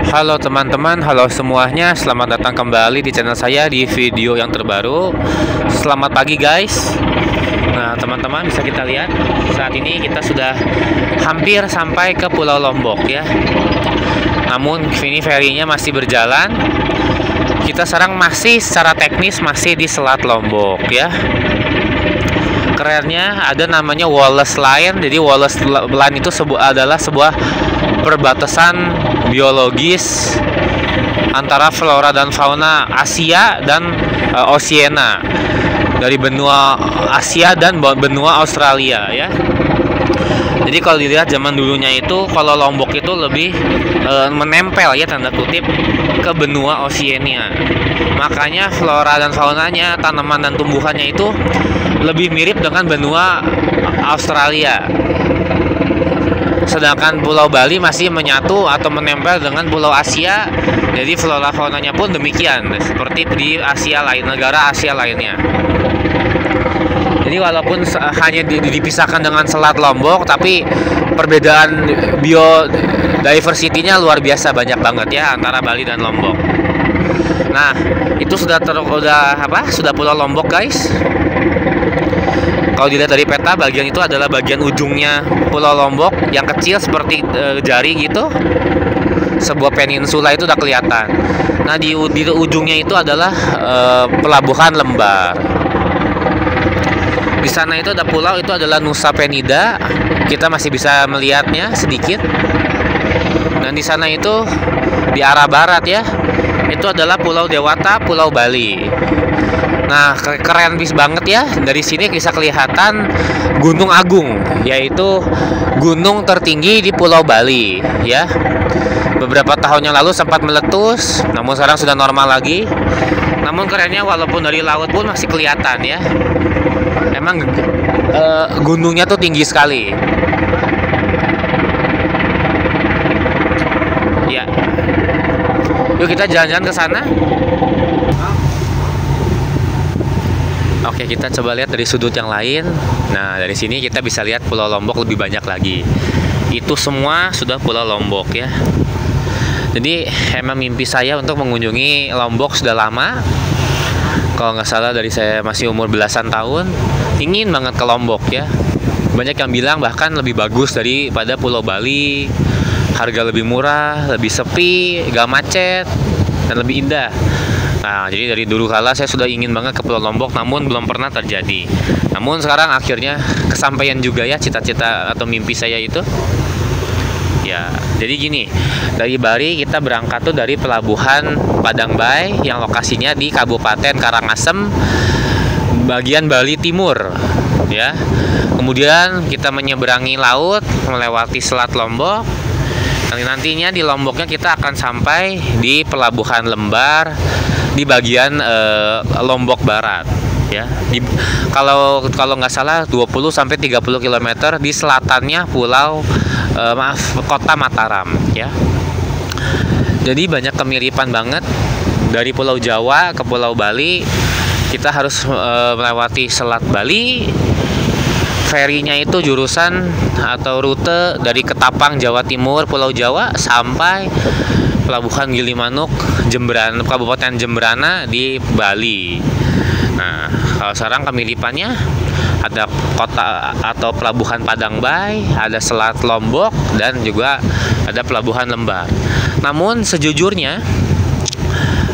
Halo teman-teman, halo semuanya. Selamat datang kembali di channel saya di video yang terbaru. Selamat pagi guys. Nah teman-teman, bisa kita lihat saat ini kita sudah hampir sampai ke Pulau Lombok ya. Namun ini ferinya masih berjalan. Kita sekarang masih secara teknis masih di Selat Lombok ya. Kerennya ada namanya Wallace Line. Jadi Wallace Line itu adalah sebuah perbatasan biologis antara flora dan fauna Asia dan Oceania, dari benua Asia dan benua Australia ya. Jadi kalau dilihat zaman dulunya itu, kalau Lombok itu lebih menempel ya tanda kutip ke benua Oceania. Makanya flora dan faunanya, tanaman dan tumbuhannya itu lebih mirip dengan benua Australia. Sedangkan Pulau Bali masih menyatu atau menempel dengan Pulau Asia. Jadi flora faunanya pun demikian seperti di Asia lain, negara Asia lainnya. Jadi walaupun hanya dipisahkan dengan Selat Lombok, tapi perbedaan biodiversity-nya luar biasa banyak banget ya antara Bali dan Lombok. Nah, itu sudah Pulau Lombok, guys. Kalau dilihat dari peta, bagian itu adalah bagian ujungnya Pulau Lombok yang kecil seperti jari gitu. Sebuah peninsula itu udah kelihatan. Nah, di ujungnya itu adalah Pelabuhan Lembar. Di sana itu ada pulau, itu adalah Nusa Penida. Kita masih bisa melihatnya sedikit. Dan di sana itu di arah barat ya, itu adalah Pulau Dewata, Pulau Bali. Nah, keren banget ya. Dari sini bisa kelihatan Gunung Agung, yaitu gunung tertinggi di Pulau Bali ya. Beberapa tahun yang lalu sempat meletus, namun sekarang sudah normal lagi. Namun kerennya walaupun dari laut pun masih kelihatan ya. Emang gunungnya tuh tinggi sekali. Ya. Yuk kita jalan-jalan ke sana. Oke, kita coba lihat dari sudut yang lain. Nah, dari sini kita bisa lihat Pulau Lombok lebih banyak lagi. Itu semua sudah Pulau Lombok ya. Jadi emang mimpi saya untuk mengunjungi Lombok sudah lama. Kalau nggak salah dari saya masih umur belasan tahun, ingin banget ke Lombok ya. Banyak yang bilang bahkan lebih bagus daripada Pulau Bali. Harga lebih murah, lebih sepi, gak macet, dan lebih indah. Nah, jadi dari dulu kala saya sudah ingin banget ke Pulau Lombok, namun belum pernah terjadi. Namun sekarang akhirnya kesampaian juga ya cita-cita atau mimpi saya itu. Ya, jadi gini, dari Bali kita berangkat tuh dari Pelabuhan Padangbai yang lokasinya di Kabupaten Karangasem, bagian Bali Timur, ya. Kemudian kita menyeberangi laut, melewati Selat Lombok. Nantinya di Lomboknya kita akan sampai di Pelabuhan Lembar di bagian Lombok Barat, ya. Kalau nggak salah 20 sampai 30 km di selatannya kota Mataram ya. Jadi banyak kemiripan banget dari Pulau Jawa ke Pulau Bali. Kita harus melewati Selat Bali. Ferinya itu jurusan atau rute dari Ketapang, Jawa Timur, Pulau Jawa sampai Pelabuhan Gilimanuk, Kabupaten Jemberana di Bali. Nah, kalau sekarang kemiripannya ada kota atau Pelabuhan Padangbai, ada Selat Lombok, dan juga ada Pelabuhan Lembar. Namun sejujurnya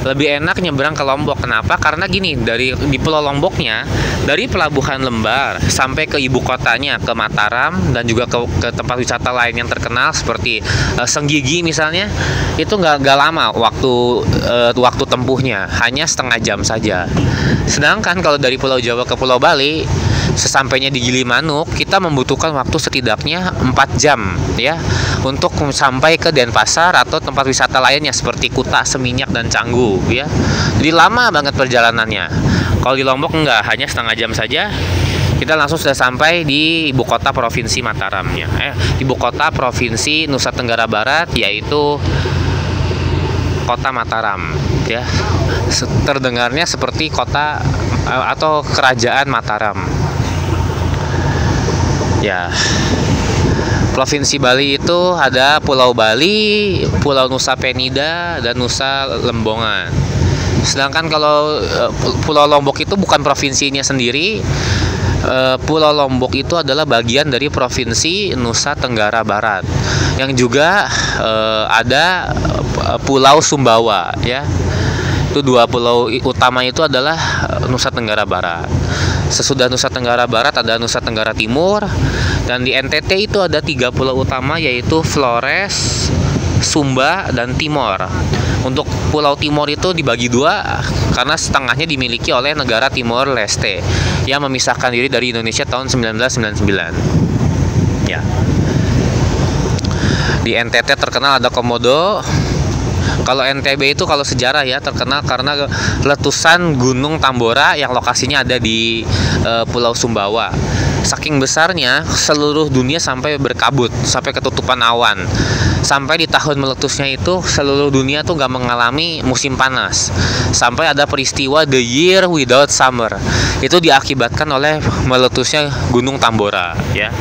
lebih enak nyebrang ke Lombok. Kenapa? Karena gini, di Pulau Lomboknya, dari Pelabuhan Lembar sampai ke ibu kotanya, ke Mataram, dan juga ke tempat wisata lain yang terkenal seperti Senggigi misalnya, itu nggak lama waktu tempuhnya, hanya setengah jam saja. Sedangkan kalau dari Pulau Jawa ke Pulau Bali, sesampainya di Gilimanuk, kita membutuhkan waktu setidaknya 4 jam ya untuk sampai ke Denpasar atau tempat wisata lainnya seperti Kuta, Seminyak, dan Canggu ya. Jadi lama banget perjalanannya. Kalau di Lombok enggak, hanya setengah jam saja kita langsung sudah sampai di ibu kota provinsi Mataramnya. Ibu kota provinsi Nusa Tenggara Barat, yaitu Kota Mataram ya. Terdengarnya seperti kota atau kerajaan Mataram. Ya. Provinsi Bali itu ada Pulau Bali, Pulau Nusa Penida, dan Nusa Lembongan. Sedangkan kalau Pulau Lombok itu bukan provinsinya sendiri. Pulau Lombok itu adalah bagian dari Provinsi Nusa Tenggara Barat, yang juga ada Pulau Sumbawa, ya. Itu dua pulau utama itu adalah Nusa Tenggara Barat. Sesudah Nusa Tenggara Barat ada Nusa Tenggara Timur, dan di NTT itu ada 3 pulau utama, yaitu Flores, Sumba, dan Timor. Untuk Pulau Timor itu dibagi 2 karena setengahnya dimiliki oleh negara Timor Leste yang memisahkan diri dari Indonesia tahun 1999. Ya. Di NTT terkenal ada Komodo. Kalau NTB itu kalau sejarah ya terkenal karena letusan Gunung Tambora yang lokasinya ada di Pulau Sumbawa. Saking besarnya seluruh dunia sampai berkabut, sampai ketutupan awan. Sampai di tahun meletusnya itu seluruh dunia tuh gak mengalami musim panas. Sampai ada peristiwa The Year Without Summer. Itu diakibatkan oleh meletusnya Gunung Tambora, ya.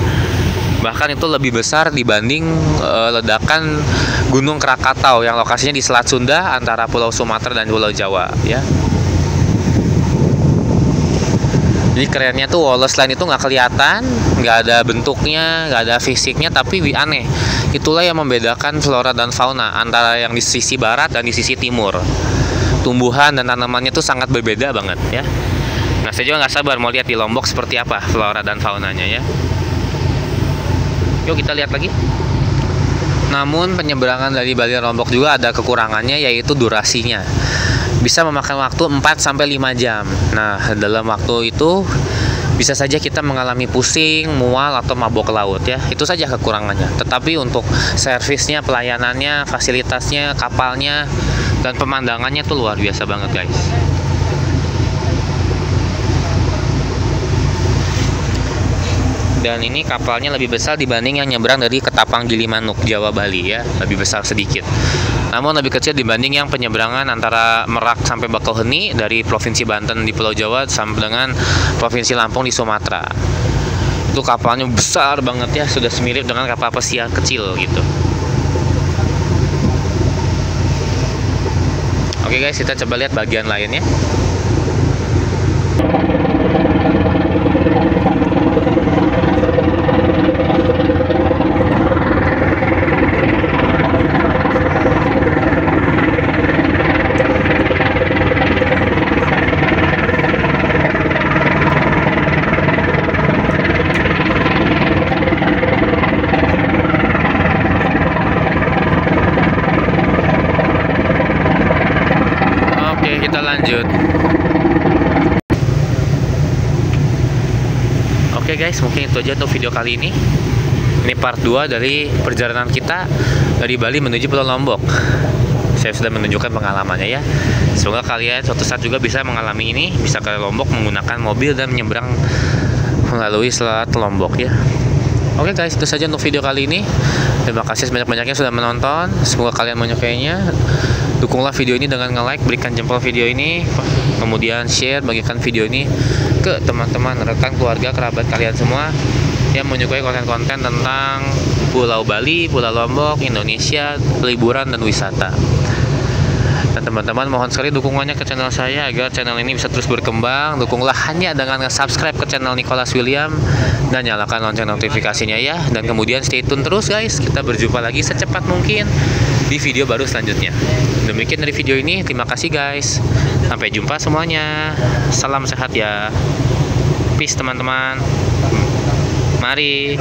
Bahkan itu lebih besar dibanding ledakan Gunung Krakatau yang lokasinya di Selat Sunda antara Pulau Sumatera dan Pulau Jawa, ya. Jadi kerennya tuh Wallace Line itu nggak kelihatan, nggak ada bentuknya, nggak ada fisiknya, tapi aneh. Itulah yang membedakan flora dan fauna antara yang di sisi barat dan di sisi timur. Tumbuhan dan tanamannya tuh sangat berbeda banget, ya. Nah, saya juga nggak sabar mau lihat di Lombok seperti apa flora dan faunanya, ya. Yuk kita lihat lagi. Namun penyeberangan dari Bali Lombok juga ada kekurangannya, yaitu durasinya. Bisa memakan waktu 4-5 jam. Nah, dalam waktu itu bisa saja kita mengalami pusing, mual, atau mabok laut, ya. Itu saja kekurangannya. Tetapi untuk servisnya, pelayanannya, fasilitasnya, kapalnya, dan pemandangannya tuh luar biasa banget, guys. Dan ini kapalnya lebih besar dibanding yang nyebrang dari Ketapang Gilimanuk, Jawa Bali, ya. Lebih besar sedikit. Namun lebih kecil dibanding yang penyeberangan antara Merak sampai Bakauheni dari Provinsi Banten di Pulau Jawa sampai dengan Provinsi Lampung di Sumatera. Itu kapalnya besar banget, ya, sudah semirip dengan kapal pesiar kecil gitu. Oke guys, kita coba lihat bagian lainnya. Kita lanjut. Oke guys, mungkin itu aja untuk video kali ini. Ini part 2 dari perjalanan kita dari Bali menuju Pulau Lombok. Saya sudah menunjukkan pengalamannya, ya. Semoga kalian suatu saat juga bisa mengalami ini, bisa ke Lombok menggunakan mobil dan menyeberang melalui Selat Lombok, ya. Oke guys, itu saja untuk video kali ini. Terima kasih sebanyak-banyaknya sudah menonton. Semoga kalian menyukainya. Dukunglah video ini dengan nge-like, berikan jempol video ini, kemudian share, bagikan video ini ke teman-teman, rekan, keluarga, kerabat kalian semua yang menyukai konten-konten tentang Pulau Bali, Pulau Lombok, Indonesia, liburan, dan wisata. Dan teman-teman, mohon sekali dukungannya ke channel saya agar channel ini bisa terus berkembang. Dukunglah hanya dengan subscribe ke channel Nicholas William dan nyalakan lonceng notifikasinya, ya. Dan kemudian stay tune terus guys. Kita berjumpa lagi secepat mungkin di video baru selanjutnya. Demikian dari video ini. Terima kasih guys. Sampai jumpa semuanya. Salam sehat, ya. Peace teman-teman. Mari.